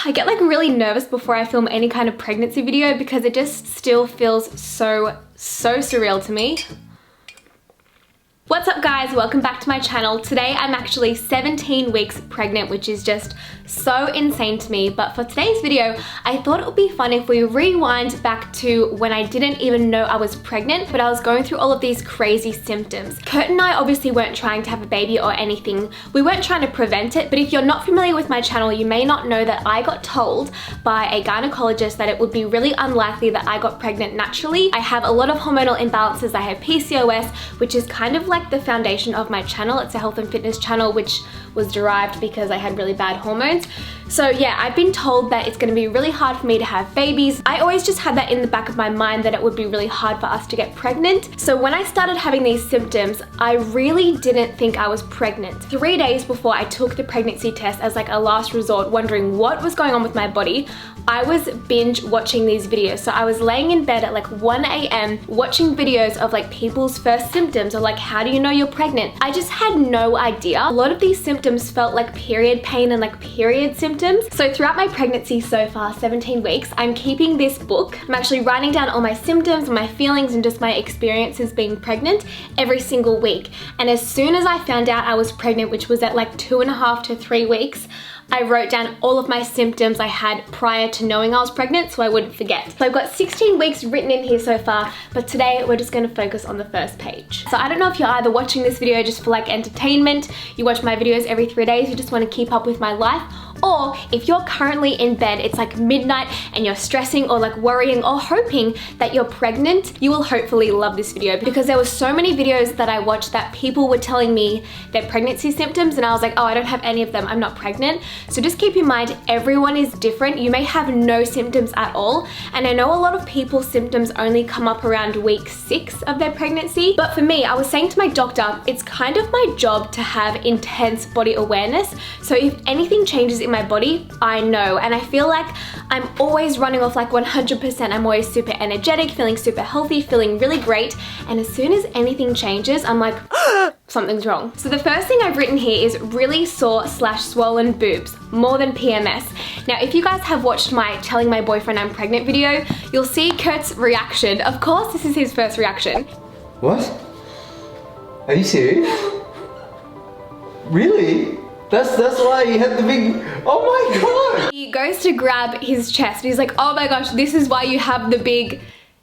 I get like really nervous before I film any kind of pregnancy video because it just still feels so surreal to me. What's up guys, welcome back to my channel. Today I'm actually 17 weeks pregnant, which is just so insane to me. But for today's video, I thought it would be fun if we rewind back to when I didn't even know I was pregnant, but I was going through all of these crazy symptoms. Kurt and I obviously weren't trying to have a baby or anything. We weren't trying to prevent it, but if you're not familiar with my channel, you may not know that I got told by a gynecologist that it would be really unlikely that I got pregnant naturally. I have a lot of hormonal imbalances. I have PCOS, which is kind of like the foundation of my channel. It's a health and fitness channel which was derived because I had really bad hormones. So yeah, I've been told that it's going to be really hard for me to have babies. I always just had that in the back of my mind that it would be really hard for us to get pregnant. So when I started having these symptoms, I really didn't think I was pregnant. 3 days before I took the pregnancy test as like a last resort, wondering what was going on with my body, I was binge watching these videos. So I was laying in bed at like 1 a.m. watching videos of like people's first symptoms or like how do you know you're pregnant. I just had no idea. A lot of these symptoms felt like period pain and like period symptoms. So throughout my pregnancy so far, 17 weeks, I'm keeping this book. I'm actually writing down all my symptoms and my feelings and just my experiences being pregnant every single week. And as soon as I found out I was pregnant, which was at like 2.5 to 3 weeks, I wrote down all of my symptoms I had prior to knowing I was pregnant so I wouldn't forget. So I've got 16 weeks written in here so far, but today we're just gonna focus on the first page. So I don't know if you're either watching this video just for like entertainment, you watch my videos every 3 days, you just wanna keep up with my life, or if you're currently in bed, it's like midnight and you're stressing or like worrying or hoping that you're pregnant, you will hopefully love this video because there were so many videos that I watched that people were telling me their pregnancy symptoms and I was like, oh, I don't have any of them, I'm not pregnant. So just keep in mind, everyone is different. You may have no symptoms at all. And I know a lot of people's symptoms only come up around week 6 of their pregnancy. But for me, I was saying to my doctor, it's kind of my job to have intense body awareness. So if anything changes in my body, I know. And I feel like I'm always running off like 100%. I'm always super energetic, feeling super healthy, feeling really great. And as soon as anything changes, I'm like, something's wrong. So the first thing I've written here is really sore / swollen boobs, more than PMS. Now, if you guys have watched my telling my boyfriend I'm pregnant video, you'll see Kurt's reaction. Of course, this is his first reaction. What? Are you serious? Really? That's why you had the big, oh my God. He goes to grab his chest and he's like, oh my gosh, this is why you have the big.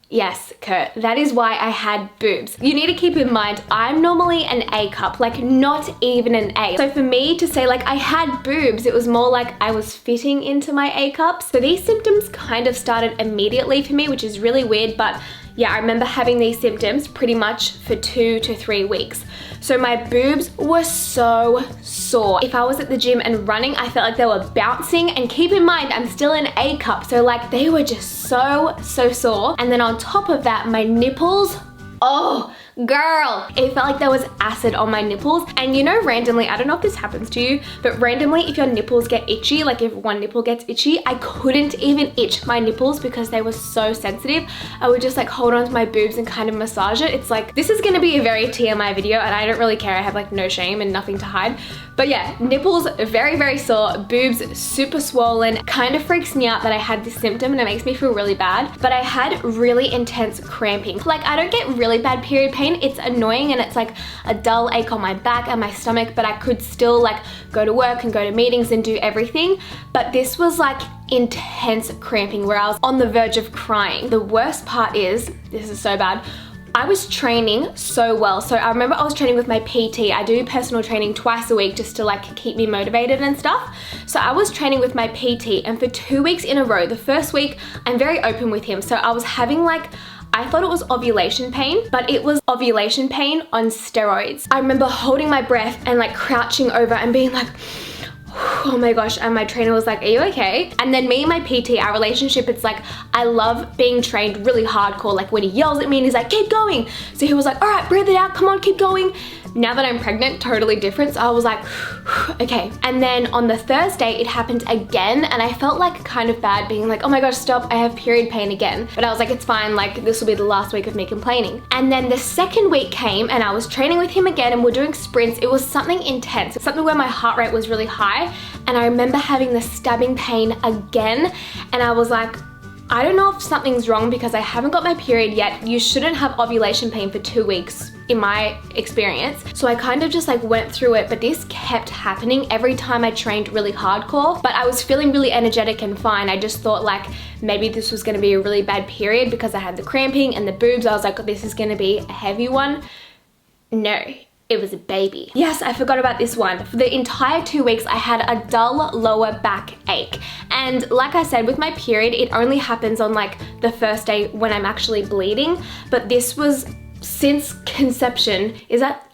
Yes, Kurt, that is why I had boobs. You need to keep in mind, I'm normally an A cup, like not even an A. So for me to say like I had boobs, it was more like I was fitting into my A cups. So these symptoms kind of started immediately for me, which is really weird, but yeah, I remember having these symptoms pretty much for 2 to 3 weeks. So my boobs were so sore. If I was at the gym and running, I felt like they were bouncing. And keep in mind, I'm still an A cup, so like they were just so sore. And then on top of that, my nipples, oh, girl, it felt like there was acid on my nipples. And you know, randomly, I don't know if this happens to you, but randomly if your nipples get itchy, like if one nipple gets itchy, I couldn't even itch my nipples because they were so sensitive. I would just like hold on to my boobs and kind of massage it. It's like, this is gonna be a very TMI video and I don't really care. I have like no shame and nothing to hide. But yeah, nipples very sore, boobs super swollen. Kind of freaks me out that I had this symptom and it makes me feel really bad. But I had really intense cramping. Like I don't get really bad period pain. It's annoying and it's like a dull ache on my back and my stomach, but I could still like go to work and go to meetings and do everything. But this was like intense cramping where I was on the verge of crying. The worst part is, this is so bad, I was training so well. So I remember I was training with my PT. I do personal training twice a week just to like keep me motivated and stuff. So I was training with my PT and for 2 weeks in a row, the first week, I'm very open with him. So I was having like, I thought it was ovulation pain, but it was ovulation pain on steroids. I remember holding my breath and like crouching over and being like, oh my gosh, and my trainer was like, are you okay? And then me and my PT, our relationship, it's like, I love being trained really hardcore, like when he yells at me and he's like, keep going. So he was like, all right, breathe it out, come on, keep going. Now that I'm pregnant, totally different. So I was like, okay. And then on the Thursday, it happened again. And I felt like kind of bad being like, oh my gosh, stop, I have period pain again. But I was like, it's fine, like this will be the last week of me complaining. And then the second week came and I was training with him again and we're doing sprints. It was something intense, something where my heart rate was really high. And I remember having the stabbing pain again. And I was like, I don't know if something's wrong because I haven't got my period yet. You shouldn't have ovulation pain for 2 weeks in my experience. So I kind of just like went through it, but this kept happening every time I trained really hardcore. But I was feeling really energetic and fine. I just thought like maybe this was gonna be a really bad period because I had the cramping and the boobs. I was like, this is gonna be a heavy one. No. It was a baby. Yes, I forgot about this one. For the entire 2 weeks, I had a dull lower back ache. And like I said, with my period, it only happens on like the first day when I'm actually bleeding. But this was since conception.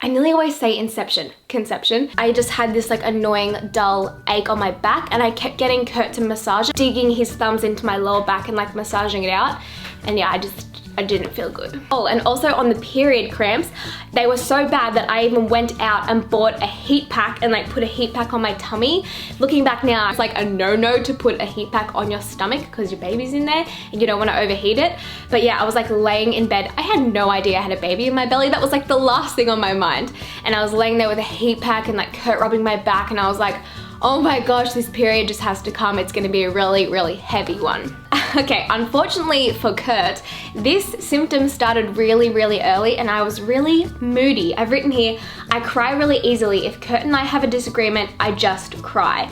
I nearly always say inception, conception. I just had this like annoying dull ache on my back and I kept getting Kurt to massage it, digging his thumbs into my lower back and like massaging it out. And yeah, I didn't feel good. Oh, and also on the period cramps, they were so bad that I even went out and bought a heat pack and like put a heat pack on my tummy. Looking back now, it's like a no-no to put a heat pack on your stomach because your baby's in there and you don't want to overheat it. But yeah, I was like laying in bed. I had no idea I had a baby in my belly. That was like the last thing on my mind. And I was laying there with a heat pack and like Kurt rubbing my back and I was like, oh my gosh, this period just has to come. It's gonna be a really, really heavy one. Okay, unfortunately for Kurt, this symptom started really, really early and I was really moody. I've written here, I cry really easily. If Kurt and I have a disagreement, I just cry.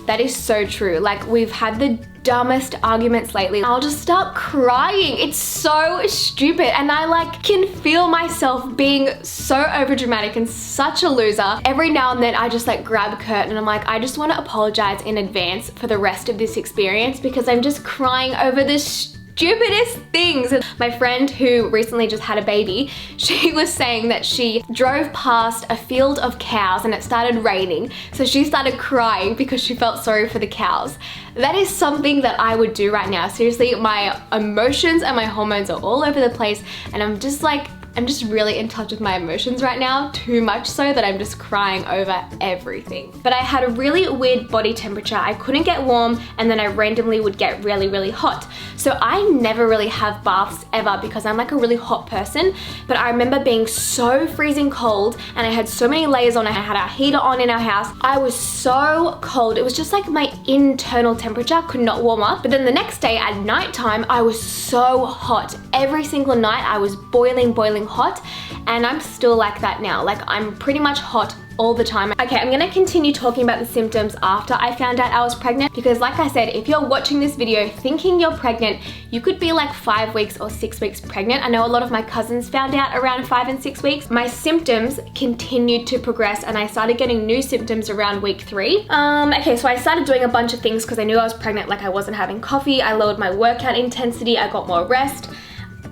That is so true. Like we've had the dumbest arguments lately. I'll just start crying. It's so stupid. And I like can feel myself being so overdramatic and such a loser. Every now and then I just like grab Kurt and I'm like, I just want to apologize in advance for the rest of this experience because I'm just crying over this stupidest things. My friend who recently just had a baby, she was saying that she drove past a field of cows and it started raining. So she started crying because she felt sorry for the cows. That is something that I would do right now. Seriously, my emotions and my hormones are all over the place and I'm just really in touch with my emotions right now, too much so that I'm just crying over everything. But I had a really weird body temperature. I couldn't get warm and then I randomly would get really, really hot. So I never really have baths ever because I'm like a really hot person, but I remember being so freezing cold and I had so many layers on. I had our heater on in our house. I was so cold. It was just like my internal temperature could not warm up. But then the next day at nighttime, I was so hot. Every single night I was boiling hot and I'm still like that now. Like I'm pretty much hot all the time. Okay, I'm gonna continue talking about the symptoms after I found out I was pregnant because like I said, if you're watching this video thinking you're pregnant, you could be like 5 weeks or 6 weeks pregnant. I know a lot of my cousins found out around 5 and 6 weeks. My symptoms continued to progress and I started getting new symptoms around week 3. Okay, so I started doing a bunch of things because I knew I was pregnant. Like I wasn't having coffee, I lowered my workout intensity, I got more rest.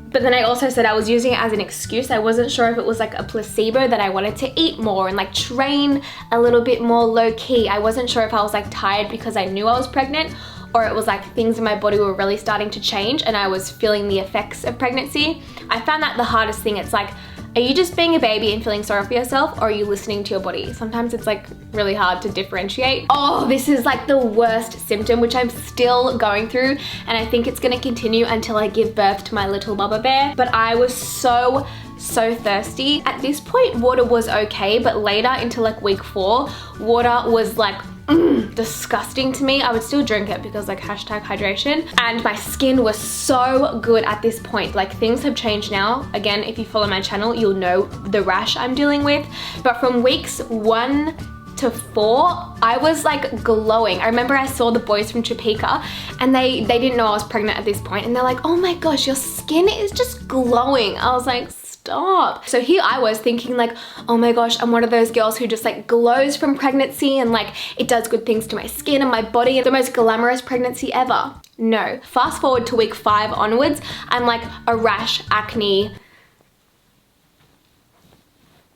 But then I also said I was using it as an excuse. I wasn't sure if it was like a placebo that I wanted to eat more and like train a little bit more low key. I wasn't sure if I was like tired because I knew I was pregnant or it was like things in my body were really starting to change and I was feeling the effects of pregnancy. I found that the hardest thing. It's like, are you just being a baby and feeling sorry for yourself or are you listening to your body? Sometimes it's like really hard to differentiate. Oh, this is like the worst symptom, which I'm still going through and I think it's gonna continue until I give birth to my little Bubba Bear. But I was so thirsty. At this point, water was okay, but later into like week 4, water was like disgusting to me. I would still drink it because like #hydration, and my skin was so good at this point. Like things have changed now. Again, if you follow my channel, you'll know the rash I'm dealing with. But from weeks 1 to 4, I was like glowing. I remember I saw the boys from Topeka and they didn't know I was pregnant at this point and they're like, oh my gosh, your skin is just glowing. I was like, stop. So here I was thinking like, oh my gosh, I'm one of those girls who just like glows from pregnancy and like it does good things to my skin and my body, and the most glamorous pregnancy ever. No. Fast forward to week 5 onwards, I'm like a rash, acne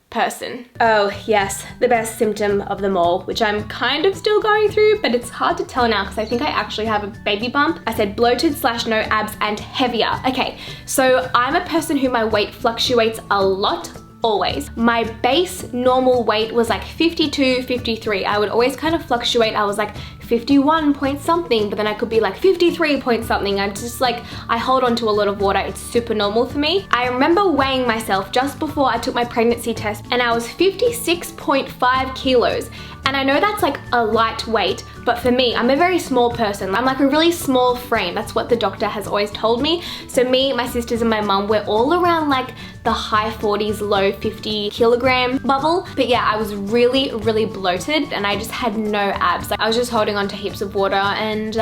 person. Oh yes, the best symptom of them all, which I'm kind of still going through, but it's hard to tell now because I think I actually have a baby bump. I said bloated / no abs and heavier. Okay, so I'm a person who my weight fluctuates a lot always. My base normal weight was like 52, 53. I would always kind of fluctuate. I was like 51 point something, but then I could be like 53 point something. I'm just like, I hold on to a lot of water. It's super normal for me. I remember weighing myself just before I took my pregnancy test and I was 56.5 kilos. And I know that's like a light weight, but for me, I'm a very small person. I'm like a really small frame. That's what the doctor has always told me. So me, my sisters and my mum, we're all around like the high 40s, low 50 kilogram bubble. But yeah, I was really, really bloated and I just had no abs. Like I was just holding on to heaps of water and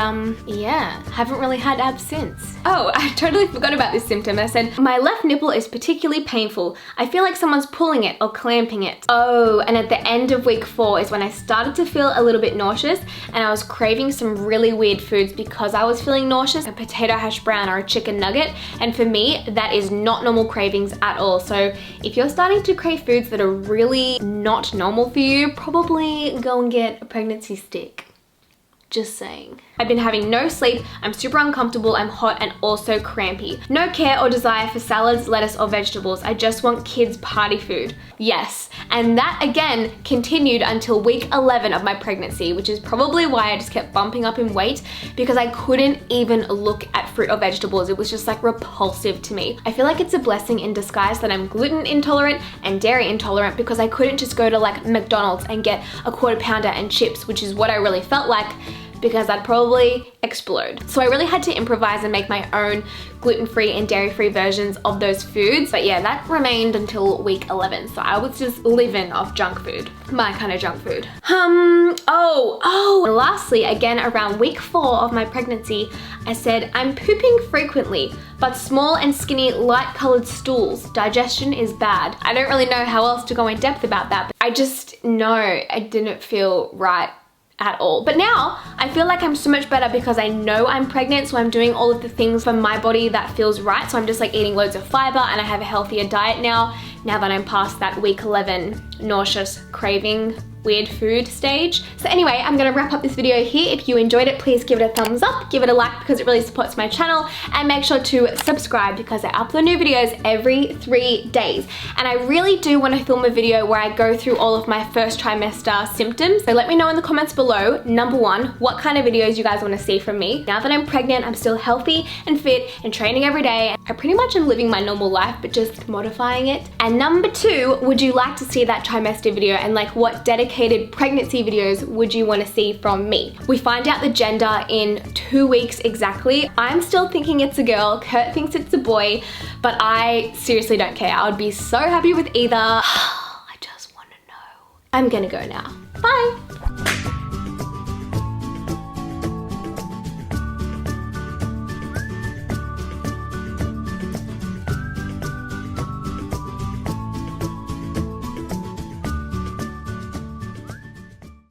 yeah, haven't really had abs since. Oh, I totally forgot about this symptom. I said, my left nipple is particularly painful. I feel like someone's pulling it or clamping it. Oh, and at the end of week 4 is when I started to feel a little bit nauseous and I was craving some really weird foods because I was feeling nauseous, a potato hash brown or a chicken nugget. And for me, that is not normal cravings at all. So if you're starting to crave foods that are really not normal for you, probably go and get a pregnancy stick. Just saying. I've been having no sleep, I'm super uncomfortable, I'm hot and also crampy. No care or desire for salads, lettuce or vegetables. I just want kids' party food. Yes, and that again continued until week 11 of my pregnancy, which is probably why I just kept bumping up in weight because I couldn't even look at fruit or vegetables. It was just like repulsive to me. I feel like it's a blessing in disguise that I'm gluten intolerant and dairy intolerant because I couldn't just go to like McDonald's and get a quarter pounder and chips, which is what I really felt like, because I'd probably explode. So I really had to improvise and make my own gluten-free and dairy-free versions of those foods. But yeah, that remained until week 11. So I was just living off junk food, my kind of junk food. And lastly, again, around week 4 of my pregnancy, I said, I'm pooping frequently, but small and skinny light colored stools. Digestion is bad. I don't really know how else to go in depth about that, but I just know I didn't feel right at all. But now I feel like I'm so much better because I know I'm pregnant, so I'm doing all of the things for my body that feels right. So I'm just like eating loads of fiber and I have a healthier diet now that I'm past that week 11 nauseous craving weird food stage. So anyway, I'm gonna wrap up this video here. If you enjoyed it, please give it a thumbs up, give it a like because it really supports my channel, and make sure to subscribe because I upload new videos every 3 days. And I really do want to film a video where I go through all of my first trimester symptoms. So let me know in the comments below, number 1, what kind of videos you guys want to see from me. Now that I'm pregnant, I'm still healthy and fit and training every day. I pretty much am living my normal life, but just modifying it. And number 2, would you like to see that trimester video, and like what dedicated pregnancy videos would you want to see from me? We find out the gender in 2 weeks exactly. I'm still thinking it's a girl, Kurt thinks it's a boy, but I seriously don't care. I would be so happy with either. I just want to know. I'm gonna go now. Bye!